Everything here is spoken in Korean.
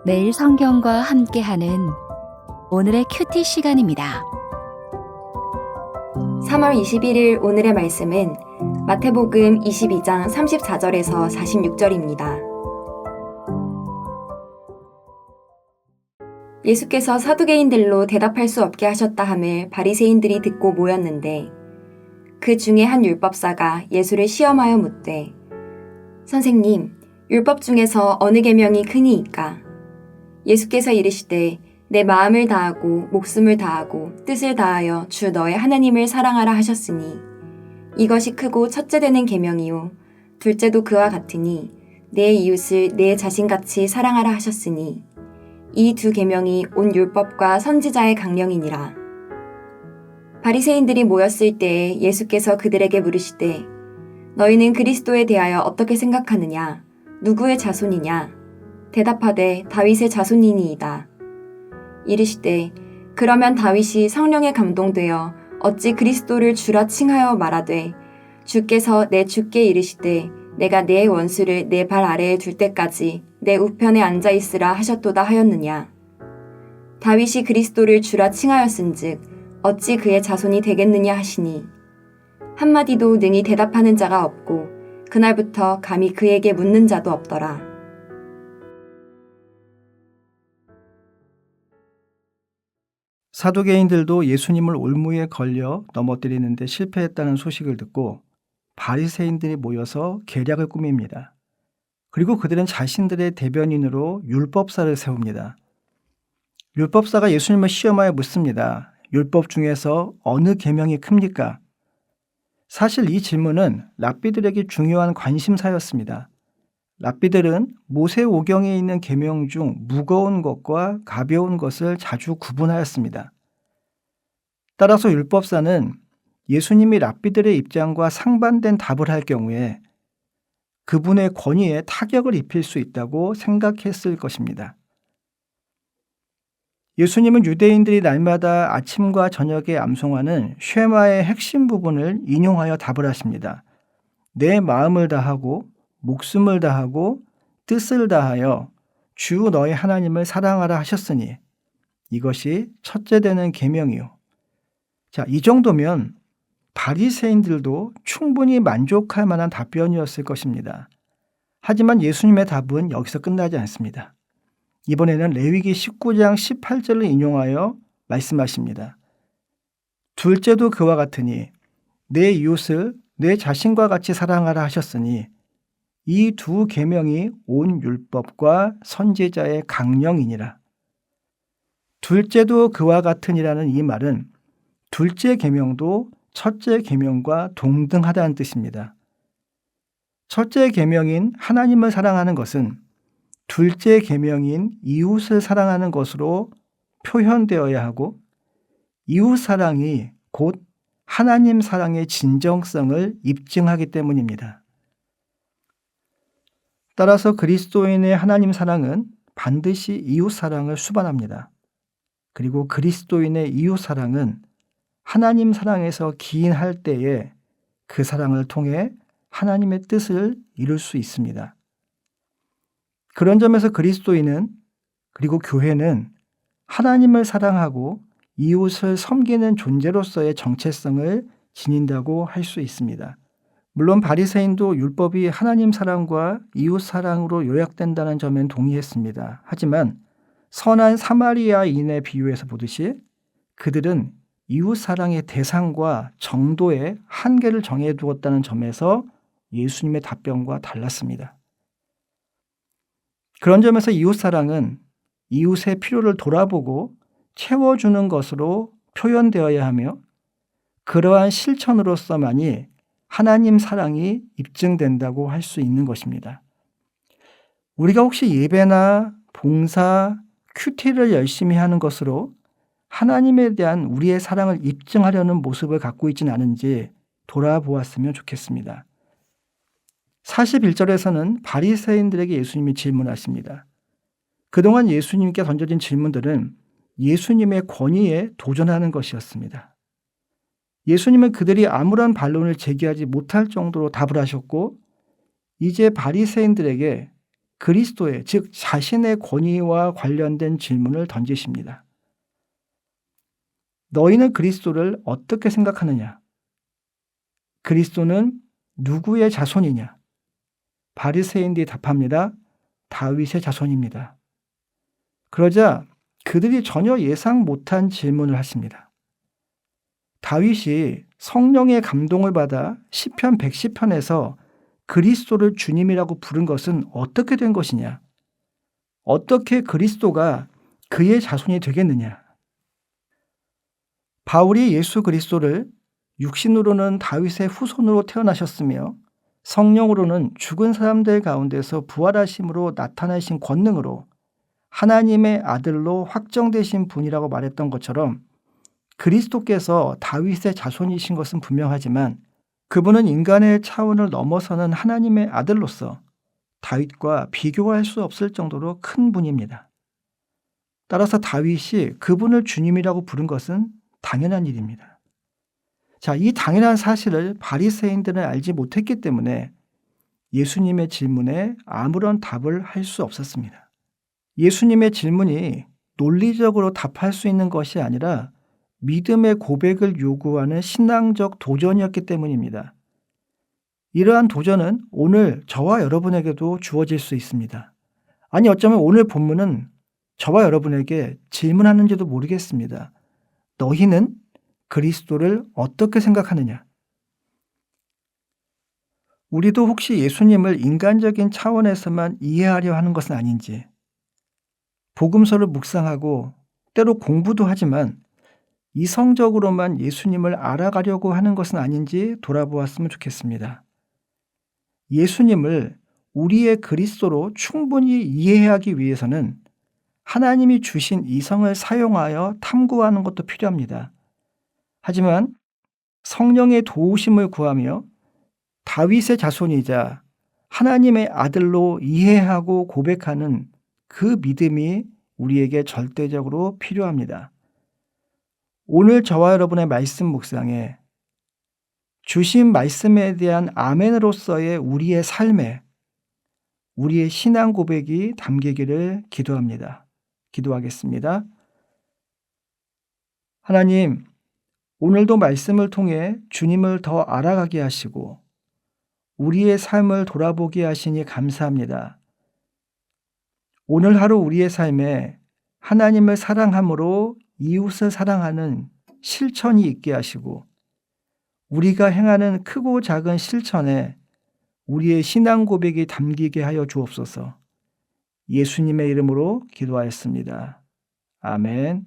매일 성경과 함께하는 오늘의 큐티 시간입니다. 3월 21일 오늘의 말씀은 마태복음 22장 34절에서 46절입니다. 예수께서 사두개인들로 대답할 수 없게 하셨다 함을 바리새인들이 듣고 모였는데 그 중에 한 율법사가 예수를 시험하여 묻되 선생님, 율법 중에서 어느 계명이 크니이까? 예수께서 이르시되 내 마음을 다하고 목숨을 다하고 뜻을 다하여 주 너의 하나님을 사랑하라 하셨으니 이것이 크고 첫째 되는 계명이요 둘째도 그와 같으니 내 이웃을 내 자신같이 사랑하라 하셨으니 이 두 계명이 온 율법과 선지자의 강령이니라. 바리새인들이 모였을 때에 예수께서 그들에게 물으시되 너희는 그리스도에 대하여 어떻게 생각하느냐? 누구의 자손이냐? 대답하되 다윗의 자손이니이다. 이르시되 그러면 다윗이 성령에 감동되어 어찌 그리스도를 주라 칭하여 말하되 주께서 내 주께 이르시되 내가 내 원수를 내 발 아래에 둘 때까지 내 우편에 앉아 있으라 하셨도다 하였느냐. 다윗이 그리스도를 주라 칭하였은즉 어찌 그의 자손이 되겠느냐 하시니 한마디도 능히 대답하는 자가 없고 그날부터 감히 그에게 묻는 자도 없더라. 사두개인들도 예수님을 올무에 걸려 넘어뜨리는데 실패했다는 소식을 듣고 바리새인들이 모여서 계략을 꾸밉니다. 그리고 그들은 자신들의 대변인으로 율법사를 세웁니다. 율법사가 예수님을 시험하여 묻습니다. 율법 중에서 어느 계명이 큽니까? 사실 이 질문은 랍비들에게 중요한 관심사였습니다. 랍비들은 모세오경에 있는 계명 중 무거운 것과 가벼운 것을 자주 구분하였습니다. 따라서 율법사는 예수님이 랍비들의 입장과 상반된 답을 할 경우에 그분의 권위에 타격을 입힐 수 있다고 생각했을 것입니다. 예수님은 유대인들이 날마다 아침과 저녁에 암송하는 쉐마의 핵심 부분을 인용하여 답을 하십니다. 내 마음을 다하고 목숨을 다하고 뜻을 다하여 주 너의 하나님을 사랑하라 하셨으니 이것이 첫째 되는 계명이요. 자, 이 정도면 바리새인들도 충분히 만족할 만한 답변이었을 것입니다. 하지만 예수님의 답은 여기서 끝나지 않습니다. 이번에는 레위기 19장 18절을 인용하여 말씀하십니다. 둘째도 그와 같으니 내 이웃을 내 자신과 같이 사랑하라 하셨으니 이 두 계명이 온 율법과 선지자의 강령이니라. 둘째도 그와 같으니라는 이 말은 둘째 계명도 첫째 계명과 동등하다는 뜻입니다. 첫째 계명인 하나님을 사랑하는 것은 둘째 계명인 이웃을 사랑하는 것으로 표현되어야 하고 이웃 사랑이 곧 하나님 사랑의 진정성을 입증하기 때문입니다. 따라서 그리스도인의 하나님 사랑은 반드시 이웃 사랑을 수반합니다. 그리고 그리스도인의 이웃 사랑은 하나님 사랑에서 기인할 때에 그 사랑을 통해 하나님의 뜻을 이룰 수 있습니다. 그런 점에서 그리스도인은 그리고 교회는 하나님을 사랑하고 이웃을 섬기는 존재로서의 정체성을 지닌다고 할 수 있습니다. 물론 바리새인도 율법이 하나님 사랑과 이웃 사랑으로 요약된다는 점엔 동의했습니다. 하지만 선한 사마리아인의 비유에서 보듯이 그들은 이웃 사랑의 대상과 정도의 한계를 정해두었다는 점에서 예수님의 답변과 달랐습니다. 그런 점에서 이웃 사랑은 이웃의 필요를 돌아보고 채워주는 것으로 표현되어야 하며 그러한 실천으로서만이 하나님 사랑이 입증된다고 할 수 있는 것입니다. 우리가 혹시 예배나 봉사, 큐티를 열심히 하는 것으로 하나님에 대한 우리의 사랑을 입증하려는 모습을 갖고 있지는 않은지 돌아보았으면 좋겠습니다. 41절에서는 바리새인들에게 예수님이 질문하십니다. 그동안 예수님께 던져진 질문들은 예수님의 권위에 도전하는 것이었습니다. 예수님은 그들이 아무런 반론을 제기하지 못할 정도로 답을 하셨고 이제 바리새인들에게 그리스도의, 즉 자신의 권위와 관련된 질문을 던지십니다. 너희는 그리스도를 어떻게 생각하느냐? 그리스도는 누구의 자손이냐? 바리새인들이 답합니다. 다윗의 자손입니다. 그러자 그들이 전혀 예상 못한 질문을 하십니다. 다윗이 성령의 감동을 받아 시편 110편에서 그리스도를 주님이라고 부른 것은 어떻게 된 것이냐? 어떻게 그리스도가 그의 자손이 되겠느냐? 바울이 예수 그리스도를 육신으로는 다윗의 후손으로 태어나셨으며 성령으로는 죽은 사람들 가운데서 부활하심으로 나타나신 권능으로 하나님의 아들로 확정되신 분이라고 말했던 것처럼 그리스도께서 다윗의 자손이신 것은 분명하지만 그분은 인간의 차원을 넘어서는 하나님의 아들로서 다윗과 비교할 수 없을 정도로 큰 분입니다. 따라서 다윗이 그분을 주님이라고 부른 것은 당연한 일입니다. 자, 이 당연한 사실을 바리새인들은 알지 못했기 때문에 예수님의 질문에 아무런 답을 할 수 없었습니다. 예수님의 질문이 논리적으로 답할 수 있는 것이 아니라 믿음의 고백을 요구하는 신앙적 도전이었기 때문입니다. 이러한 도전은 오늘 저와 여러분에게도 주어질 수 있습니다. 아니, 어쩌면 오늘 본문은 저와 여러분에게 질문하는지도 모르겠습니다. 너희는 그리스도를 어떻게 생각하느냐? 우리도 혹시 예수님을 인간적인 차원에서만 이해하려 하는 것은 아닌지, 복음서를 묵상하고 때로 공부도 하지만 이성적으로만 예수님을 알아가려고 하는 것은 아닌지 돌아보았으면 좋겠습니다. 예수님을 우리의 그리스도로 충분히 이해하기 위해서는 하나님이 주신 이성을 사용하여 탐구하는 것도 필요합니다. 하지만 성령의 도우심을 구하며 다윗의 자손이자 하나님의 아들로 이해하고 고백하는 그 믿음이 우리에게 절대적으로 필요합니다. 오늘 저와 여러분의 말씀 묵상에 주신 말씀에 대한 아멘으로서의 우리의 삶에 우리의 신앙 고백이 담기기를 기도합니다. 기도하겠습니다. 하나님, 오늘도 말씀을 통해 주님을 더 알아가게 하시고 우리의 삶을 돌아보게 하시니 감사합니다. 오늘 하루 우리의 삶에 하나님을 사랑함으로 이웃을 사랑하는 실천이 있게 하시고 우리가 행하는 크고 작은 실천에 우리의 신앙 고백이 담기게 하여 주옵소서. 예수님의 이름으로 기도하였습니다. 아멘.